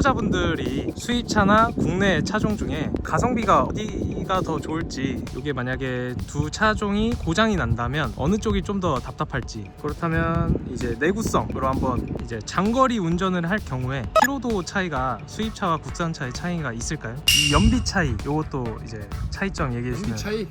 초보자분들이 수입차나 국내 차종 중에 가성비가 어디가 더 좋을지, 이게 만약에 두 차종이 고장이 난다면 어느 쪽이 좀 더 답답할지, 그렇다면 이제 내구성으로 한번 이제 장거리 운전을 할 경우에 피로도 차이가 수입차와 국산차의 차이가 있을까요? 이 연비 차이, 요것도 이제 차이점 얘기해 주시면. 차이.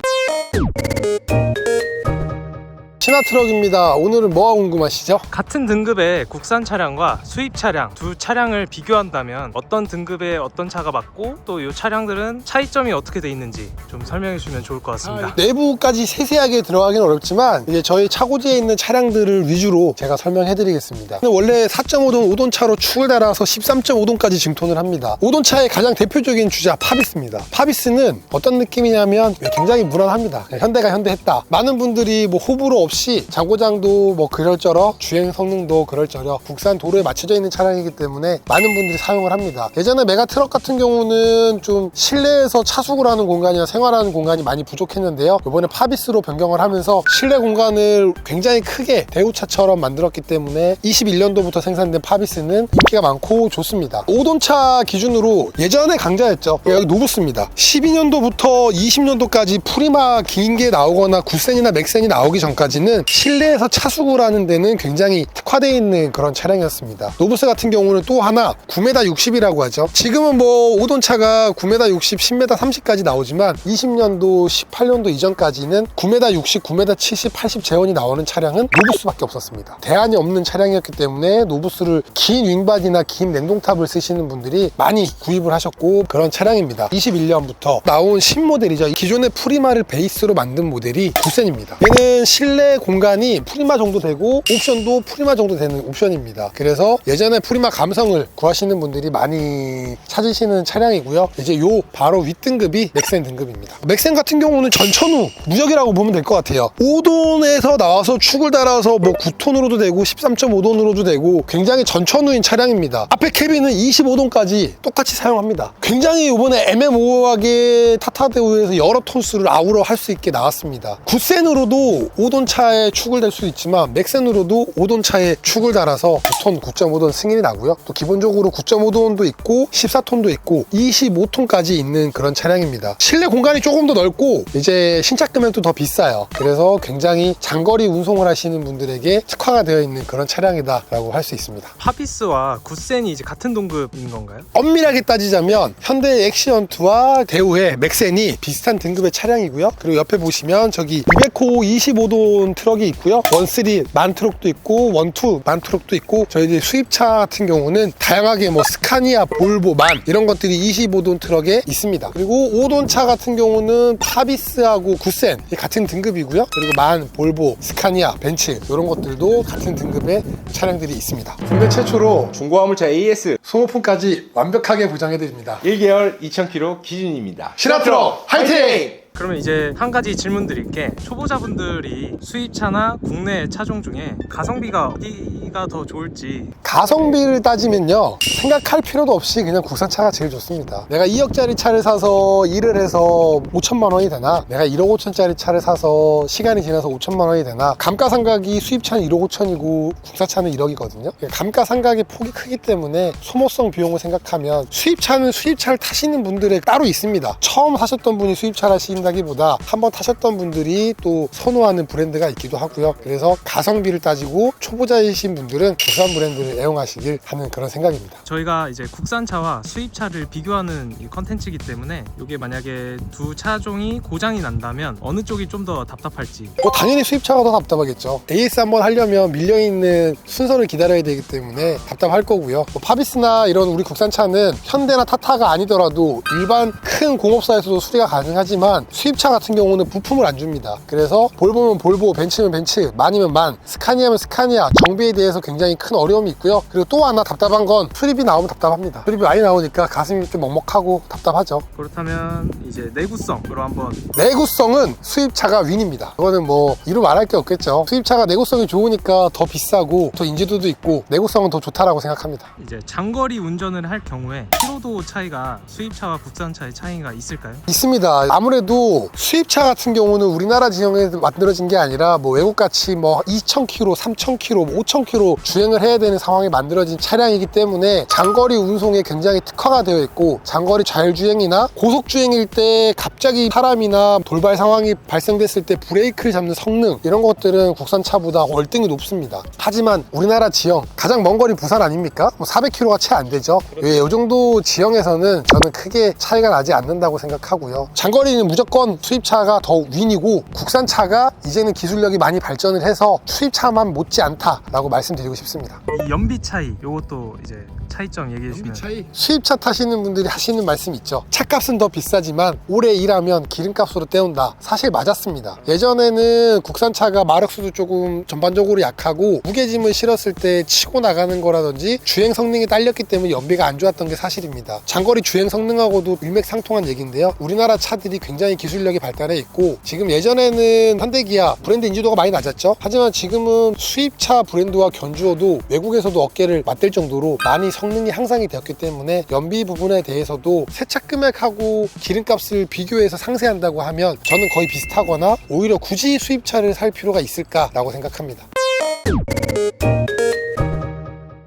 신화트럭입니다. 오늘은 뭐가 궁금하시죠? 같은 등급의 국산 차량과 수입 차량 두 차량을 비교한다면 어떤 등급의 어떤 차가 맞고 또 이 차량들은 차이점이 어떻게 돼 있는지 좀 설명해 주시면 좋을 것 같습니다. 내부까지 세세하게 들어가기는 어렵지만 이제 저희 차고지에 있는 차량들을 위주로 제가 설명해 드리겠습니다. 원래 4.5돈 5돈차로 축을 달아서 13.5돈까지 증톤을 합니다. 5돈차의 가장 대표적인 주자 파비스입니다. 파비스는 어떤 느낌이냐면 굉장히 무난합니다. 현대가 현대했다. 많은 분들이 뭐 호불호 없이 장고장도 뭐 그럴저럴, 주행 성능도 그럴저럴 국산 도로에 맞춰져 있는 차량이기 때문에 많은 분들이 사용을 합니다. 예전에 메가트럭 같은 경우는 좀 실내에서 차숙을 하는 공간이나 생활하는 공간이 많이 부족했는데요, 이번에 파비스로 변경을 하면서 실내 공간을 굉장히 크게 대우차처럼 만들었기 때문에 21년도부터 생산된 파비스는 인기가 많고 좋습니다. 5돈차 기준으로 예전에 강자였죠. 여기 노부스입니다. 12년도부터 20년도까지 프리마 긴 게 나오거나 구센이나 맥센이 나오기 전까지는 실내에서 차숙을 하는 데는 굉장히 특화되어 있는 그런 차량이었습니다. 노부스 같은 경우는 또 하나 9m 60이라고 하죠. 지금은 뭐 5돈차가 9m 60, 10m 30까지 나오지만 20년도, 18년도 이전까지는 9m 60, 9m 70, 80 재원이 나오는 차량은 노부스밖에 없었습니다. 대안이 없는 차량이었기 때문에 노부스를 긴 윙바디나 긴 냉동탑을 쓰시는 분들이 많이 구입을 하셨고 그런 차량입니다. 21년부터 나온 신모델이죠. 기존의 프리마를 베이스로 만든 모델이 구센입니다. 얘는 실내 공간이 프리마 정도 되고 옵션도 프리마 정도 되는 옵션입니다. 그래서 예전에 프리마 감성을 구하시는 분들이 많이 찾으시는 차량이고요. 이제 요 바로 윗등급이 맥센 등급입니다. 맥센 같은 경우는 전천후 무적이라고 보면 될 것 같아요. 5돈에서 나와서 축을 달아서 뭐 9톤으로도 되고 13.5돈으로도 되고 굉장히 전천후인 차량입니다. 앞에 캐빈은 25돈까지 똑같이 사용합니다. 굉장히 이번에 애매모호하게 타타대우에서 여러 톤수를 아우러 할 수 있게 나왔습니다. 구센으로도 5돈차에 축을 달 수 있지만 맥센으로도 5돈차에 축을 달아서 9톤, 9.5돈 승인이 나고요. 또 기본적으로 9.5돈도 있고 14톤도 있고 25톤까지 있는 그런 차량입니다. 실내 공간이 조금 더 넓고 이제 신차 금액도 더 비싸요. 그래서 굉장히 장거리 운송을 하시는 분들에게 특화가 되어 있는 그런 차량이다 라고 할 수 있습니다. 파비스와 구센이 이제 같은 동급인 건가요? 엄밀하게 따지자면 현대 엑시언트와 대우의 맥센이 비슷한 등급의 차량이고요. 그리고 옆에 보시면 저기 200호 25돈 트럭이 있고요. 원쓰리 만 트럭도 있고 원투 만 트럭도 있고 저희들 수입차 같은 경우는 다양하게 뭐 스카니아, 볼보, 만 이런 것들이 25돈 트럭에 있습니다. 그리고 5돈 차 같은 경우는 파비스하고 구센 같은 등급이고요. 그리고 만, 볼보, 스카니아, 벤츠 이런 것들도 같은 등급의 차량들이 있습니다. 국내 최초로 중고화물차 AS 소모품까지 완벽하게 보장해드립니다. 1개월 2,000km 기준입니다. 신화트럭 화이팅! 그러면 이제 한 가지 질문 드릴게, 초보자분들이 수입차나 국내 차종 중에 가성비가 어디가 더 좋을지. 가성비를 따지면요, 생각할 필요도 없이 그냥 국산차가 제일 좋습니다. 내가 2억짜리 차를 사서 일을 해서 5천만 원이 되나, 내가 1억 5천짜리 차를 사서 시간이 지나서 5천만 원이 되나, 감가상각이 수입차는 1억 5천이고 국산차는 1억이거든요. 감가상각의 폭이 크기 때문에 소모성 비용을 생각하면 수입차는 수입차를 타시는 분들의 따로 있습니다. 처음 사셨던 분이 수입차를 하신다기보다 한번 타셨던 분들이 또 선호하는 브랜드가 있기도 하고요. 그래서 가성비를 따지고 초보자이신 분들은 국산 브랜드를 애용하시길 하는 그런 생각입니다. 저희가 이제 국산차와 수입차를 비교하는 이 컨텐츠이기 때문에 이게 만약에 두 차종이 고장이 난다면 어느 쪽이 좀 더 답답할지. 뭐 당연히 수입차가 더 답답하겠죠. AS 한번 하려면 밀려있는 순서를 기다려야 되기 때문에 답답할 거고요. 뭐 파비스나 이런 우리 국산차는 현대나 타타가 아니더라도 일반 큰 공업사에서도 수리가 가능하지만 수입차 같은 경우는 부품을 안 줍니다. 그래서 볼보면 볼보, 벤츠면 벤츠, 만이면 만, 스카니아면 스카니아, 정비에 대해서 굉장히 큰 어려움이 있고요. 그리고 또 하나 답답한 건 수리비 나오면 답답합니다. 수리비 많이 나오니까 가슴이 좀 먹먹하고 답답하죠. 그렇다면 이제 내구성으로 한번. 내구성은 수입차가 윈입니다. 이거는 뭐 이루 말할 게 없겠죠. 수입차가 내구성이 좋으니까 더 비싸고 더 인지도도 있고 내구성은 더 좋다라고 생각합니다. 이제 장거리 운전을 할 경우에 피로도 차이가 수입차와 국산차의 차이가 있을까요? 있습니다. 아무래도 수입차 같은 경우는 우리나라 지형에 만들어진 게 아니라 뭐 외국같이 뭐 2,000km, 3,000km, 5,000km 주행을 해야 되는 상황에 만들어진 차량이기 때문에 장거리 운송에 굉장히 특화가 되어 있고, 장거리 자율주행이나 고속주행일 때 갑자기 사람이나 돌발 상황이 발생됐을 때 브레이크를 잡는 성능, 이런 것들은 국산차보다 월등히 높습니다. 하지만 우리나라 지형, 가장 먼 거리 부산 아닙니까? 뭐 400km가 채 안 되죠. 이 정도 지형에서는 저는 크게 차이가 나지 않는다고 생각하고요. 장거리는 무조건 수입차가 더 윈이고, 국산차가 이제는 기술력이 많이 발전을 해서 수입차만 못지 않다라고 말씀드리고 싶습니다. 이 연비 차이, 요것도 이제 차이점 얘기해 주시면. 수입차 타시는 분들이 하시는 말씀 있죠. 차값은 더 비싸지만 오래 일하면 기름값으로 때운다. 사실 맞았습니다. 예전에는 국산차가 마력수도 조금 전반적으로 약하고 무게짐을 실었을 때 치고 나가는 거라든지 주행 성능이 딸렸기 때문에 연비가 안 좋았던 게 사실입니다. 장거리 주행 성능하고도 일맥상통한 얘기인데요. 우리나라 차들이 굉장히 기술력이 발달해 있고, 지금 예전에는 현대기아 브랜드 인지도가 많이 낮았죠. 하지만 지금은 수입차 브랜드와 견주어도 외국에서도 어깨를 맞댈 정도로 많이 성능이 향상이 되었기 때문에 연비 부분에 대해서도 세차 금액하고 기름값을 비교해서 상세한다고 하면 저는 거의 비슷하거나 오히려 굳이 수입차를 살 필요가 있을까라고 생각합니다.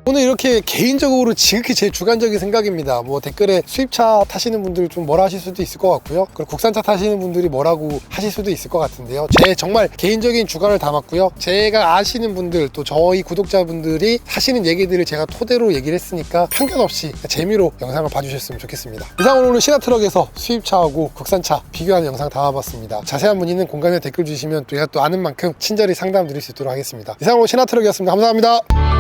오늘 이렇게 개인적으로 지극히 제 주관적인 생각입니다. 뭐 댓글에 수입차 타시는 분들 좀 뭐라 하실 수도 있을 것 같고요. 그리고 국산차 타시는 분들이 뭐라고 하실 수도 있을 것 같은데요. 제 정말 개인적인 주관을 담았고요. 제가 아시는 분들, 또 저희 구독자분들이 하시는 얘기들을 제가 토대로 얘기를 했으니까 편견 없이 재미로 영상을 봐주셨으면 좋겠습니다. 이상으로 오늘 신화트럭에서 수입차하고 국산차 비교하는 영상 담아봤습니다. 자세한 문의는 공감이나 댓글 주시면 또 제가 또 아는 만큼 친절히 상담 드릴 수 있도록 하겠습니다. 이상으로 신화트럭이었습니다. 감사합니다.